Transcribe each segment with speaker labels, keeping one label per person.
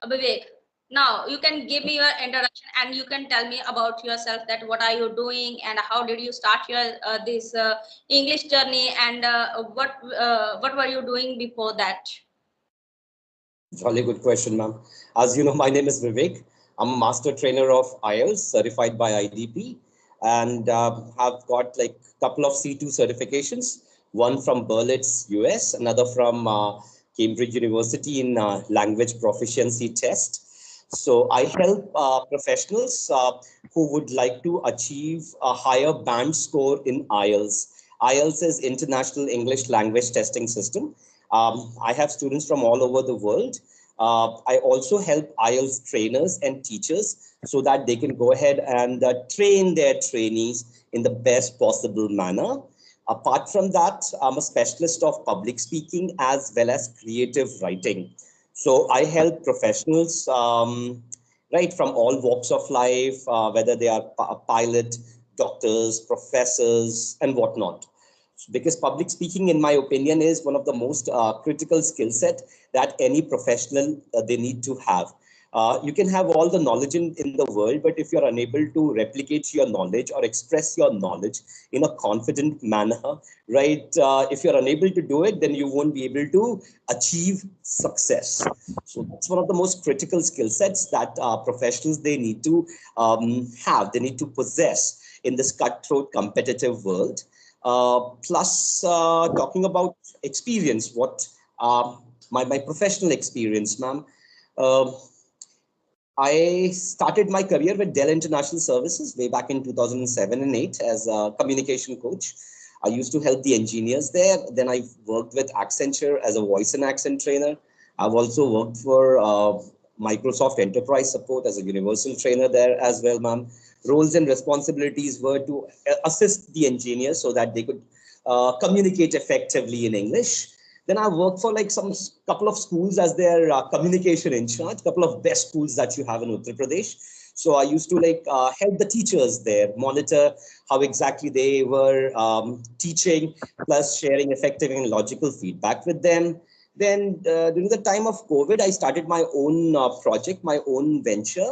Speaker 1: Vivek, now you can give me your introduction and you can tell me about yourself, that what are you doing and how did you start your this English journey, and what were you doing before that?
Speaker 2: Jolly good question, ma'am. As you know, my name is Vivek. I'm a master trainer of IELTS certified by IDP, and have got like a couple of C2 certifications. One from Berlitz, US, another from Cambridge University in language proficiency test. So I help professionals who would like to achieve a higher band score in IELTS. IELTS is International English Language Testing System. I have students from all over the world. I also help IELTS trainers and teachers so that they can go ahead and train their trainees in the best possible manner. Apart from that, I'm a specialist of public speaking as well as creative writing. So I help professionals, right, from all walks of life, whether they are pilot, doctors, professors, and whatnot, because public speaking, in my opinion, is one of the most critical skill set that any professional they need to have. You can have all the knowledge in the world, but if you're unable to replicate your knowledge or express your knowledge in a confident manner, right, if you're unable to do it, then you won't be able to achieve success. So that's one of the most critical skill sets that professionals they need to have, they need to possess in this cutthroat competitive world. Plus, talking about experience, what my professional experience, ma'am. Uh, I started my career with Dell International Services way back in 2007 and 8 as a communication coach. I used to help the engineers there. Then I worked with Accenture as a voice and accent trainer. I've also worked for Microsoft Enterprise Support as a universal trainer there as well, ma'am. Roles and responsibilities were to assist the engineers so that they could communicate effectively in English. Then I worked for like some couple of schools as their communication in charge, couple of best schools that you have in Uttar Pradesh. So I used to like help the teachers there, monitor how exactly they were teaching, plus sharing effective and logical feedback with them. Then during the time of COVID, I started my own project, my own venture.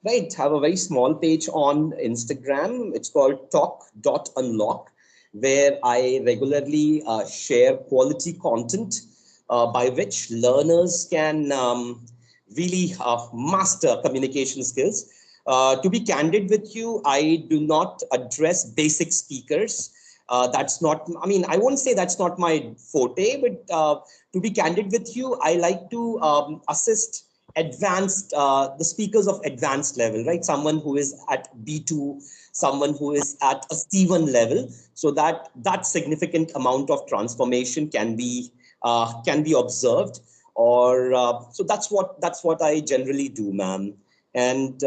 Speaker 2: Right, have a very small page on Instagram. It's called talk.unlock, where I regularly share quality content by which learners can really master communication skills. To be candid with you, I do not address basic speakers. That's not, I mean, I won't say that's not my forte, but to be candid with you, I like to assist advanced, the speakers of advanced level, right? Someone who is at B2, someone who is at a C1 level, so that that significant amount of transformation can be observed. Or so that's what I generally do, ma'am. And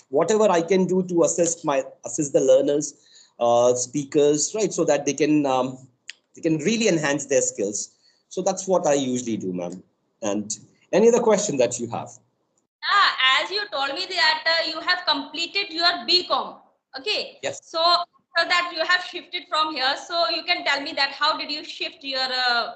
Speaker 2: whatever I can do to assist the learners, speakers, right, so that they can really enhance their skills. So that's what I usually do, ma'am. And any other question that you have?
Speaker 1: Yeah, as you told me that you have completed your BCom. Okay.
Speaker 2: Yes.
Speaker 1: So after that you have shifted from here. So you can tell me that how did you shift your
Speaker 2: It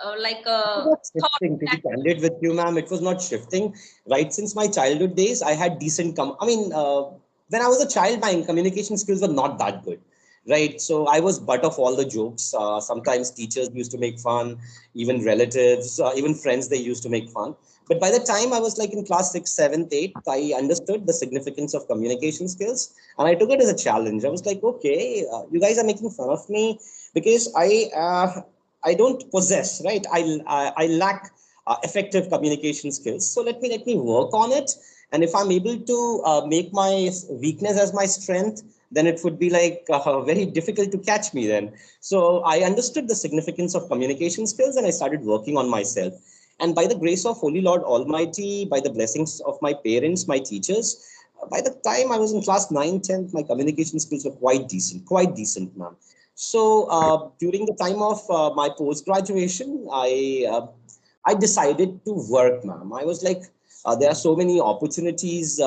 Speaker 2: was not
Speaker 1: thought
Speaker 2: shifting, to be
Speaker 1: that.
Speaker 2: candid with you, ma'am. It was not shifting. Right since my childhood days, I had decent I mean, when I was a child, my communication skills were not that good. Right. So I was butt of all the jokes. Sometimes teachers used to make fun, even relatives, even friends, they used to make fun. But by the time I was like in class 6th, 7th, 8th, I understood the significance of communication skills. And I took it as a challenge. I was like, okay, you guys are making fun of me because I don't possess, right? I lack effective communication skills. So let me work on it. And if I'm able to make my weakness as my strength, then it would be like very difficult to catch me then. So I understood the significance of communication skills and I started working on myself. And by the grace of Holy Lord Almighty, by the blessings of my parents, my teachers, by the time I was in class 9, 10th, my communication skills were quite decent, ma'am. So during the time of my post graduation, I decided to work, ma'am. I was like, there are so many opportunities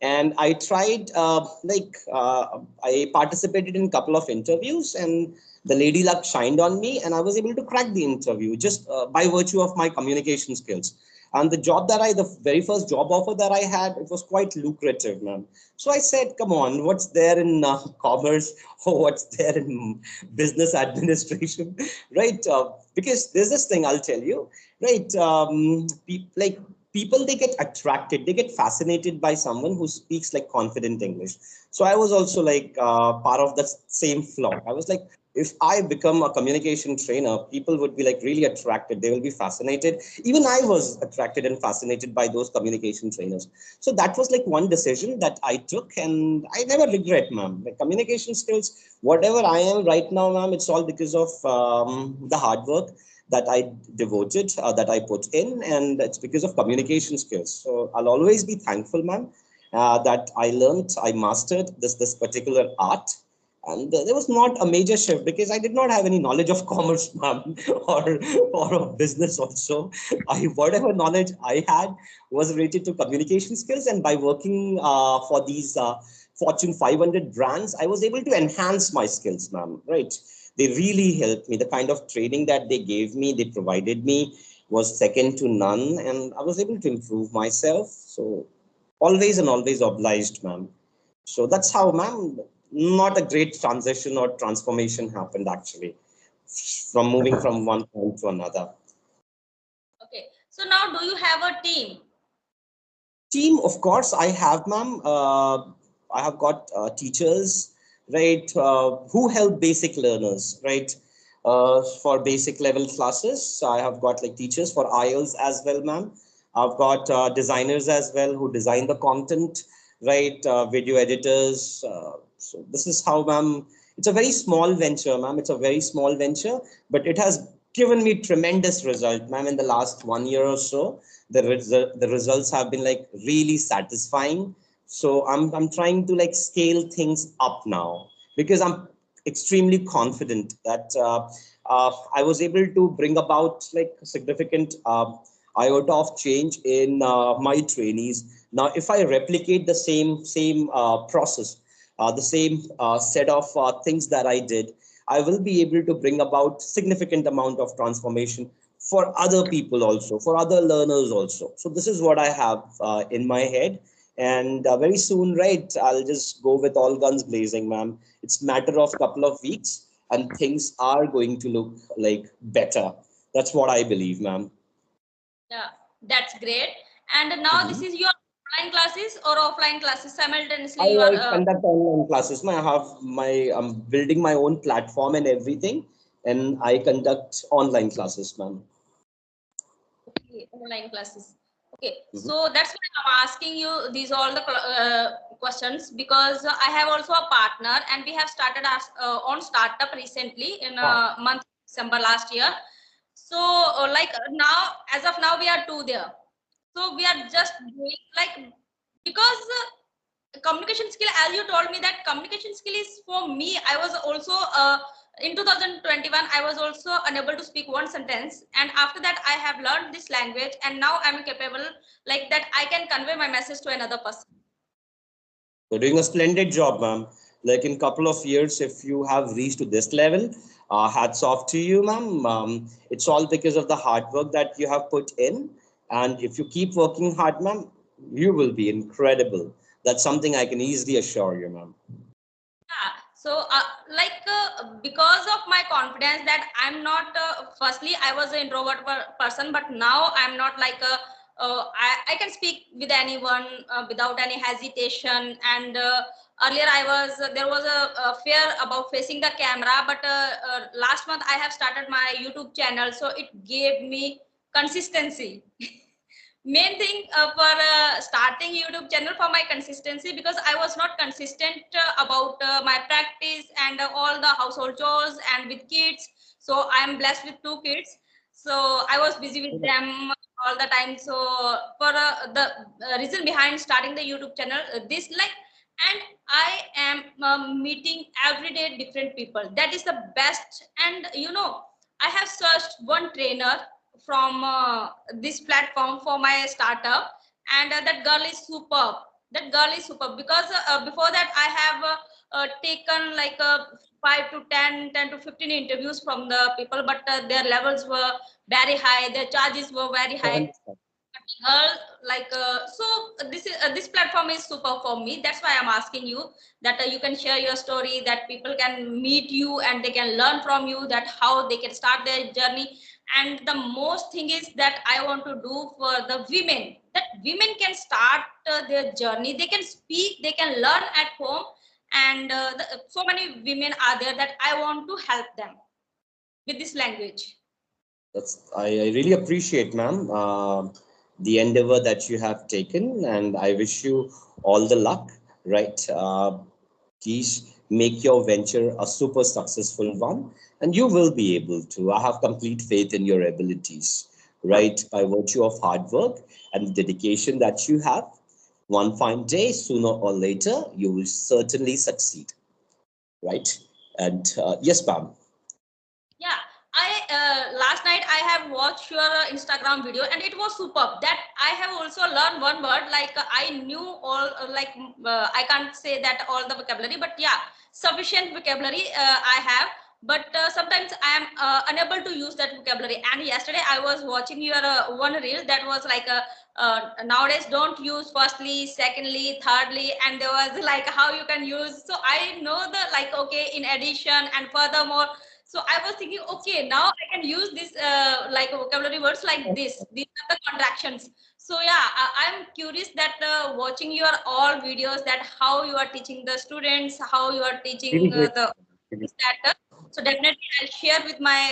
Speaker 2: And I tried I participated in a couple of interviews, and the lady luck shined on me, and I was able to crack the interview just by virtue of my communication skills. And the very first job offer that I had, it was quite lucrative, man. So I said, come on, what's there in commerce, or what's there in business administration, right? Because there's this thing I'll tell you, right? People, they get attracted, they get fascinated by someone who speaks like confident English. So I was also like part of the same flock. I was like, if I become a communication trainer, people would be like really attracted. They will be fascinated. Even I was attracted and fascinated by those communication trainers. So that was like one decision that I took, and I never regret, ma'am. Like communication skills, whatever I am right now, ma'am, it's all because of the hard work that I devoted, that I put in, and it's because of communication skills. So I'll always be thankful, ma'am, that I learned, I mastered this particular art. And there was not a major shift because I did not have any knowledge of commerce, ma'am, or of business also. Whatever knowledge I had was related to communication skills. And by working for these Fortune 500 brands, I was able to enhance my skills, ma'am, right? They really helped me. The kind of training that they gave me, they provided me, was second to none. And I was able to improve myself. So always and always obliged, ma'am. So that's how, ma'am, not a great transition or transformation happened actually from moving from one point to another.
Speaker 1: Okay. So now do you have a team?
Speaker 2: Team, of course, I have, ma'am. I have got teachers, right, who help basic learners, right, for basic level classes. I have got like teachers for IELTS as well, ma'am. I've got designers as well who design the content, right, video editors. So this is how, ma'am. It's a very small venture, ma'am. It's a very small venture, but it has given me tremendous result, ma'am, in the last 1 year or so. The results have been like really satisfying. So I'm trying to like scale things up now because I'm extremely confident that I was able to bring about like significant iota of change in my trainees. Now if I replicate the same process, the same set of things that I did, I will be able to bring about significant amount of transformation for other people also, for other learners also. So this is what I have in my head. And very soon, right, I'll just go with all guns blazing, ma'am. It's matter of couple of weeks and things are going to look like better. That's what I believe, ma'am.
Speaker 1: Yeah, that's great. And now this
Speaker 2: Mhm.
Speaker 1: is your online classes or offline classes
Speaker 2: I
Speaker 1: simultaneously you are
Speaker 2: conduct online classes. I have I'm building my own platform and everything, and I conduct online classes, ma'am.
Speaker 1: okay, online classes. Okay,
Speaker 2: Mhm.
Speaker 1: so that's why I'm asking you these all the questions because I have also a partner and we have started our own startup recently in
Speaker 2: Wow.
Speaker 1: month December last year. So now, as of now, we are two there. So we are just doing like because communication skill, as you told me that communication skill is for me. I was also in 2021 I was also unable to speak one sentence, and after that I have learned this language and now I'm capable like that I can convey my message to another person.
Speaker 2: You're doing a splendid job, ma'am. Like in couple of years, if you have reached to this level, hats off to you, ma'am. It's all because of the hard work that you have put in. And if you keep working hard, ma'am, you will be incredible. That's something I can easily assure you, ma'am.
Speaker 1: Yeah. So, because of my confidence that I'm not, firstly, I was an introvert person, but now I'm not like I can speak with anyone without any hesitation. And earlier there was a fear about facing the camera, but last month I have started my YouTube channel. So it gave me consistency. Main thing for starting YouTube channel for my consistency, because I was not consistent about my practice and all the household chores and with kids. So I am blessed with two kids, so I was busy with them all the time. So for the reason behind starting the YouTube channel, this like, and I am meeting every day different people. That is the best. And I have searched one trainer from this platform for my startup, and that girl is superb. That girl is super, because before that I have taken like 5 to 10, 10 to 15 interviews from the people, but their levels were very high, their charges were very
Speaker 2: I
Speaker 1: high.
Speaker 2: understand.
Speaker 1: uh, so this platform is super for me. That's why I'm asking you that you can share your story, that people can meet you and they can learn from you, that how they can start their journey. And the most thing is that I want to do for the women, that women can start their journey, they can speak, they can learn at home. And so many women are there that I want to help them with this language.
Speaker 2: I really appreciate, ma'am, the endeavor that you have taken, and I wish you all the luck. Right, please make your venture a super successful one, and you will be able to. I have complete faith in your abilities. Right, by virtue of hard work and the dedication that you have, one fine day, sooner or later, you will certainly succeed. Right, and yes, ma'am.
Speaker 1: Yeah, I last night I have watched your Instagram video and it was superb. That I have also learned one word, like I knew all I can't say that all the vocabulary, but yeah, sufficient vocabulary I have. But sometimes I am unable to use that vocabulary. And yesterday I was watching your one reel that was like nowadays don't use firstly, secondly, thirdly, and there was like how you can use. So I know the like okay in addition and furthermore. So I was thinking, okay, now I can use this like vocabulary words like this. These are the contractions. So yeah, I'm curious that watching your all videos, that how you are teaching the students, how you are
Speaker 2: Really
Speaker 1: teaching
Speaker 2: great.
Speaker 1: the that. So definitely I'll share with my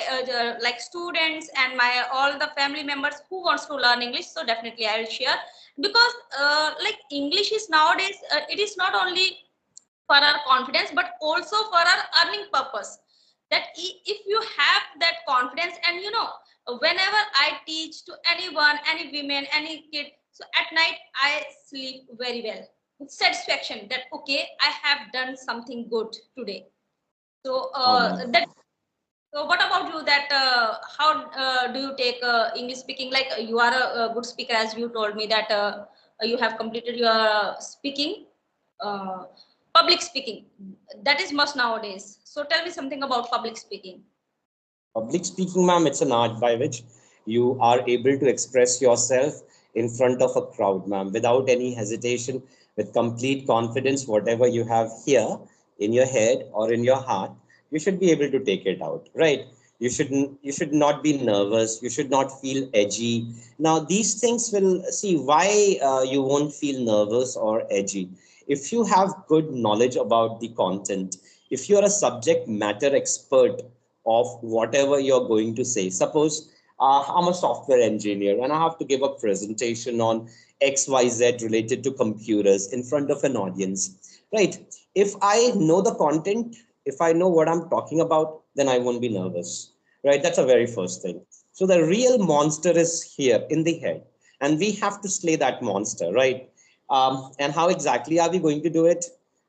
Speaker 1: like students and my all the family members who wants to learn English. So definitely I'll share, because like English is nowadays it is not only for our confidence but also for our earning purpose. That if you have that confidence, and you know, whenever I teach to anyone, any women, any kid, so at night I sleep very well with satisfaction that okay, I have done something good today. So
Speaker 2: Oh, ma'am.
Speaker 1: that so what about you, that how do you take English speaking? Like you are a good speaker, as you told me that you have completed your speaking, uh, public speaking. That is must nowadays. So tell me something about public speaking.
Speaker 2: Public speaking, ma'am, it's an art by which you are able to express yourself in front of a crowd, ma'am, without any hesitation, with complete confidence. Whatever you have here in your head or in your heart, you should be able to take it out, right? You should not be nervous. You should not feel edgy. Now, these things will see why you won't feel nervous or edgy. If you have good knowledge about the content, if you're a subject matter expert of whatever you're going to say. Suppose I'm a software engineer and I have to give a presentation on XYZ related to computers in front of an audience, right? If I know the content, if I know what I'm talking about, then I won't be nervous, right? That's a very first thing. So the real monster is here in the head, and we have to slay that monster, right? And how exactly are we going to do it?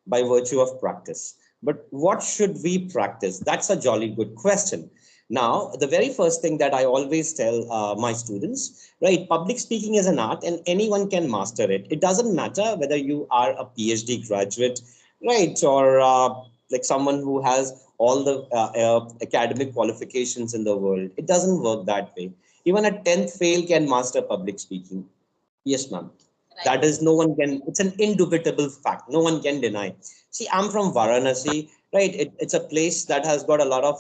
Speaker 2: By virtue of practice. But what should we practice? That's a jolly good question. Now, the very first thing that I always tell my students, right, public speaking is an art and anyone can master it. It doesn't matter whether you are a PhD graduate, right, or like someone who has all the academic qualifications in the world. It doesn't work that way. Even a 10th fail can master public speaking. Yes, ma'am.
Speaker 1: Right.
Speaker 2: That is, no one can, it's an indubitable fact. No one can deny. See, I'm from Varanasi, right? It's a place that has got a lot of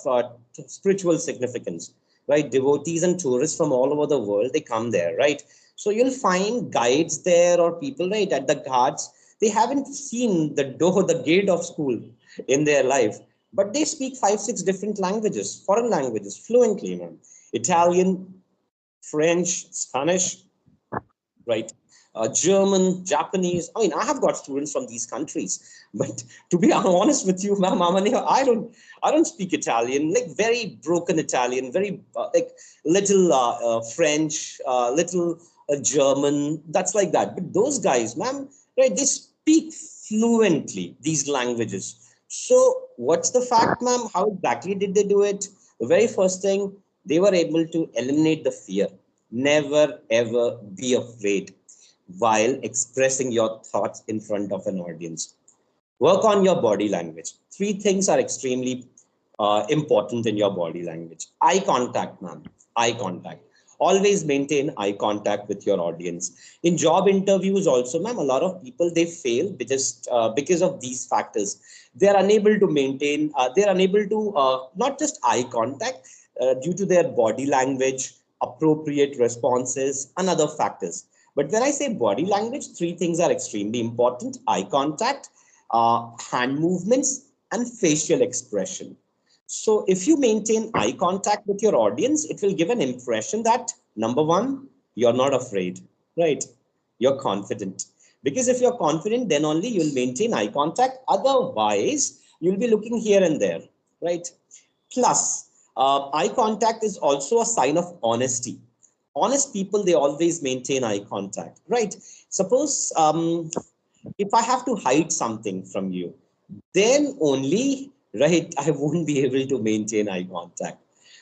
Speaker 2: spiritual significance, right? Devotees and tourists from all over the world, they come there, right? So you'll find guides there or people, right, at the ghats. They haven't seen the door, the gate of school in their life, but they speak five, six different languages, foreign languages, fluently, man. Italian, French, Spanish, right? German, Japanese. I mean, I have got students from these countries, but to be honest with you, ma'am, I don't speak Italian. Like very broken Italian, very like little French, little German. That's like that. But those guys, ma'am, right? They speak fluently these languages. So, what's the fact, ma'am? How exactly did they do it? The very first thing, they were able to eliminate the fear. Never ever be afraid. while expressing your thoughts in front of an audience. Work on your body language. Three things are extremely important in your body language. Eye contact, ma'am. Eye contact. Always maintain eye contact with your audience. In job interviews, also, ma'am, a lot of people they fail because of these factors. They are unable to maintain. They are unable to not just eye contact due to their body language, appropriate responses, and other factors. But when I say body language, three things are extremely important: eye contact, hand movements, and facial expression. So if you maintain eye contact with your audience, it will give an impression that number one, you're not afraid, right? You're confident. Because if you're confident, then only you'll maintain eye contact. Otherwise, you'll be looking here and there, right? Plus, eye contact is also a sign of honesty. Honest people, they always maintain eye contact, right? Suppose if I have to hide something from you, then only, right, I won't be able to maintain eye contact.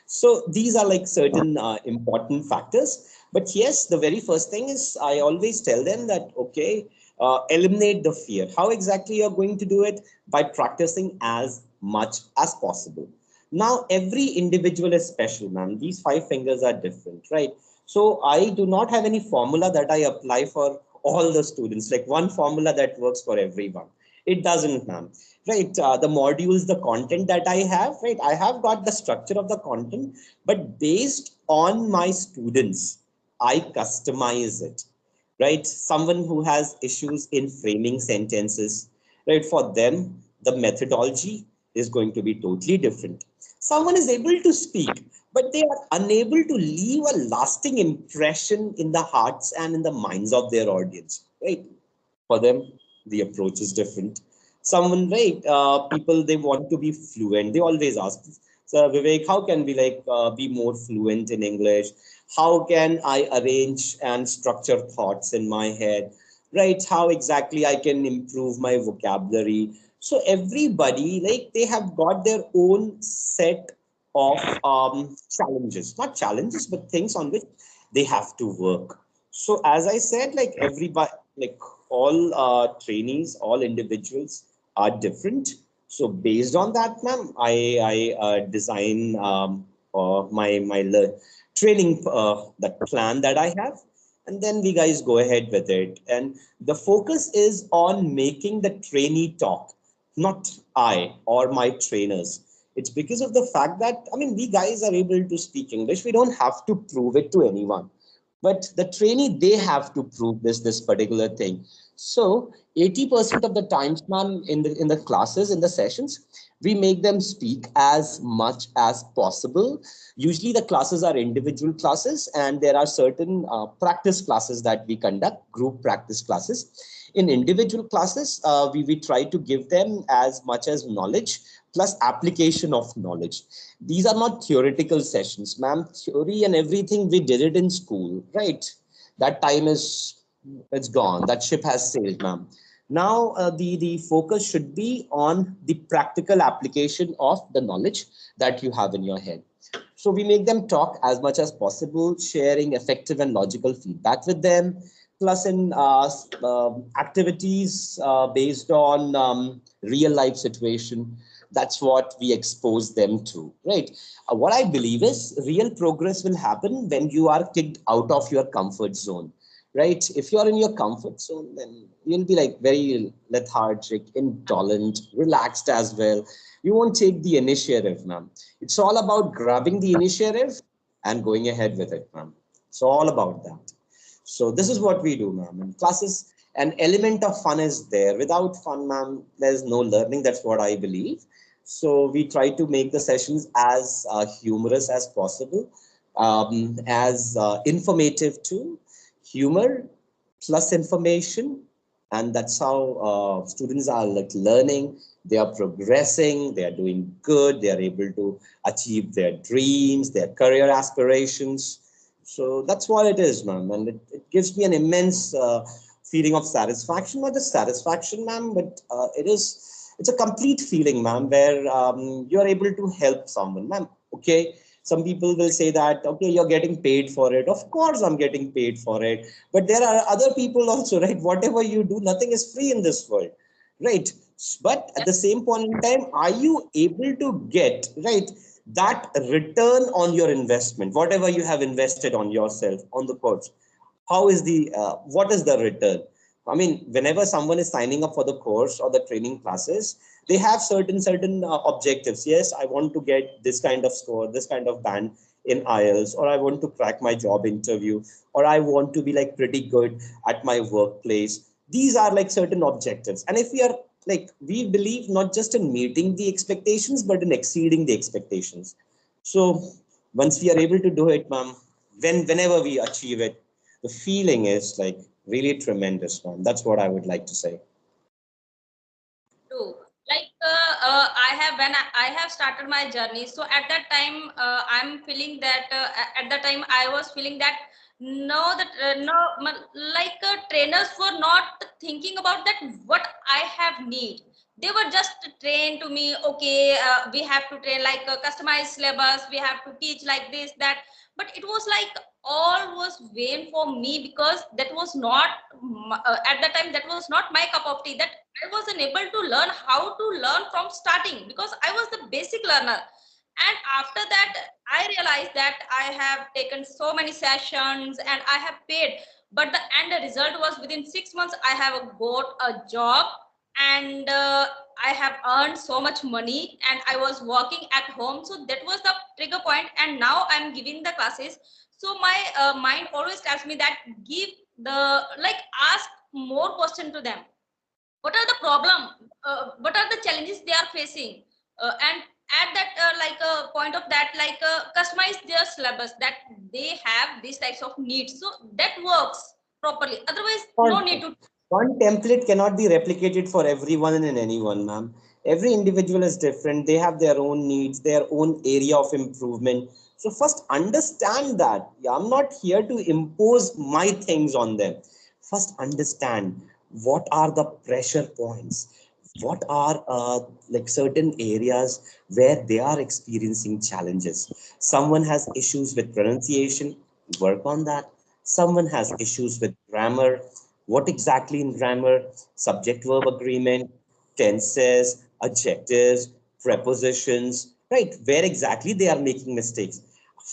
Speaker 2: So these are like certain important factors. But yes, the very first thing is I always tell them that, okay, eliminate the fear. How exactly you're going to do it? By practicing as much as possible. Now, every individual is special, ma'am. These five fingers are different, right? So I do not have any formula that I apply for all the students, like one formula that works for everyone. It doesn't, ma'am. Right. The modules, the content that I have, right? I have got the structure of the content, but based on my students, I customize it, right? Someone who has issues in framing sentences, right? For them, the methodology is going to be totally different. Someone is able to speak, but they are unable to leave a lasting impression in the hearts and in the minds of their audience, right? For them, the approach is different. Someone, right, people, they want to be fluent. They always ask, so Vivek, how can we be more fluent in English? How can I arrange and structure thoughts in my head, right? How exactly I can improve my vocabulary? So everybody, like, they have got their own set of challenges, not challenges, but things on which they have to work. So as I said, like everybody, like all trainees, all individuals are different. So based on that, ma'am, I design my training that plan that I have, and then we guys go ahead with it. And the focus is on making the trainee talk, not I or my trainers. It's because of the fact that, I mean, we guys are able to speak English. We don't have to prove it to anyone, but the trainee, they have to prove this particular thing. So 80% of the times, ma'am, in the classes, in the sessions, we make them speak as much as possible. Usually the classes are individual classes, and there are certain practice classes that we conduct, group practice classes. In individual classes, we try to give them as much as knowledge plus application of knowledge. These are not theoretical sessions, ma'am. Theory and everything, we did it in school, right? That time is, it's gone. That ship has sailed, ma'am. Now the focus should be on the practical application of the knowledge that you have in your head. So we make them talk as much as possible, sharing effective and logical feedback with them. Plus, in activities based on real life situation, that's what we expose them to, right? What I believe is real progress will happen when you are kicked out of your comfort zone, right? If you're in your comfort zone, then you'll be like very lethargic, indolent, relaxed as well. You won't take the initiative, ma'am. It's all about grabbing the initiative and going ahead with it, ma'am. It's all about that. So this is what we do, ma'am. In classes, an element of fun is there. Without fun, ma'am, there's no learning. That's what I believe. So we try to make the sessions as humorous as possible, as informative too. Humor plus information, and that's how students are like learning. They are progressing. They are doing good. They are able to achieve their dreams, their career aspirations. So that's what it is, ma'am. And it gives me an immense feeling of satisfaction. Not just satisfaction, ma'am, but it's a complete feeling, ma'am, where you're able to help someone, ma'am. Okay. Some people will say that, okay, you're getting paid for it. Of course, I'm getting paid for it. But there are other people also, right? Whatever you do, nothing is free in this world, right? But at the same point in time, are you able to get, right, that return on your investment, whatever you have invested on yourself, on the course? How is the, what is the return? I mean, whenever someone is signing up for the course or the training classes, they have certain objectives. Yes, I want to get this kind of score, this kind of band in IELTS, or I want to crack my job interview, or I want to be like pretty good at my workplace. These are like certain objectives. And if we are like, we believe not just in meeting the expectations, but in exceeding the expectations. So once we are able to do it, ma'am, whenever we achieve it, the feeling is like really tremendous, man. That's what I would like to say.
Speaker 1: True. Like I have when I have started my journey. So at that time, I'm feeling that at that time I was feeling that no, that like trainers were not thinking about that what I have need. They were just trained to me. Okay, we have to train like customized syllabus. We have to teach like this that. But it was like all was vain for me because that was not at that time that was not my cup of tea. That I wasn't able to learn how to learn from starting because I was the basic learner. And after that, I realized that I have taken so many sessions and I have paid. But the end result was within 6 months, I have got a job and I have earned so much money and I was working at home. So that was the trigger point. And now I'm giving the classes. So my mind always tells me that give the like ask more question to them, what are the problem, what are the challenges they are facing, and at that like a point of that like customize their syllabus that they have these types of needs so that works properly, otherwise no need to.
Speaker 2: One template cannot be replicated for everyone and anyone, ma'am. Every individual is different. They have their own needs, their own area of improvement. So first understand that. Yeah, I'm not here to impose my things on them. First understand what are the pressure points. What are like certain areas where they are experiencing challenges. Someone has issues with pronunciation, work on that. Someone has issues with grammar, what exactly in grammar, subject verb agreement, tenses, adjectives, prepositions, right? Where exactly they are making mistakes.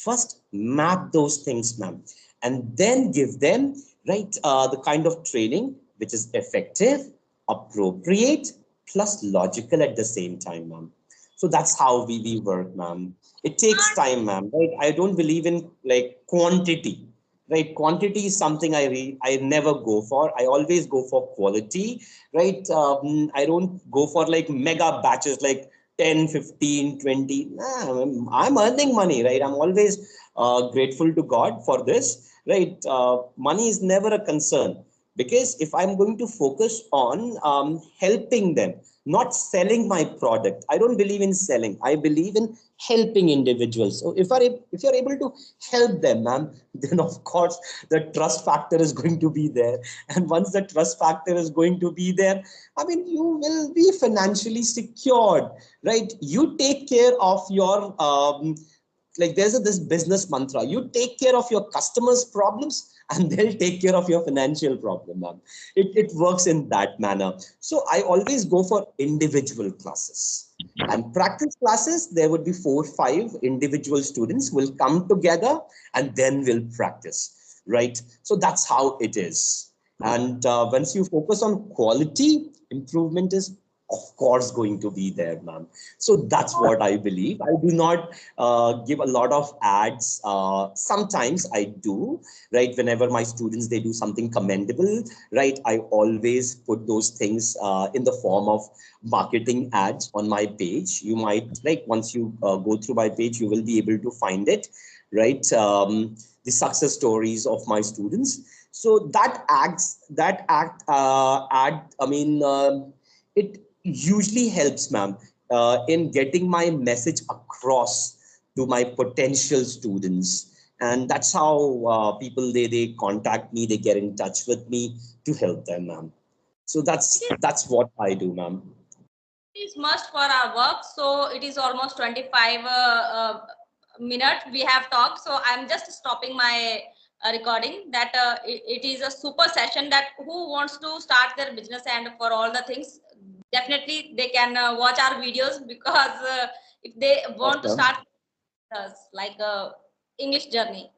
Speaker 2: First, map those things, ma'am, and then give them, right, the kind of training which is effective, appropriate, plus logical at the same time, ma'am. So that's how we work, ma'am. It takes time, ma'am, right? I don't believe in like quantity, right? Quantity is something I never go for. I always go for quality, right? I don't go for like mega batches like 10, 15, 20. Nah, I'm earning money, right? I'm always grateful to God for this, right? Money is never a concern because if I'm going to focus on helping them, not selling my product. I don't believe in selling. I believe in helping individuals. So if you're able to help them, ma'am, then of course the trust factor is going to be there. And once the trust factor is going to be there, I mean, you will be financially secured, right? You take care of your like there's this business mantra, you take care of your customers problems and they'll take care of your financial problem, ma'am. It works in that manner. So I always go for individual classes and practice classes. There would be 4 5 individual students will come together and then we'll practice, right? So that's how it is. And once you focus on quality, improvement is of course going to be there, ma'am. So that's what I believe. I do not give a lot of ads. Sometimes I do, right? Whenever my students, they do something commendable, right? I always put those things in the form of marketing ads on my page. You might, like, once you go through my page, you will be able to find it, right? The success stories of my students. So ad, I mean, it usually helps, ma'am, in getting my message across to my potential students. And that's how people, they contact me, they get in touch with me to help them, ma'am. So that's what I do, ma'am.
Speaker 1: It is must for our work, so it is almost 25 minute we have talked, so I'm just stopping my recording. That it is a super session that who wants to start their business and for all the things, definitely they can watch our videos, because if they want to
Speaker 2: Okay.
Speaker 1: start like English journey.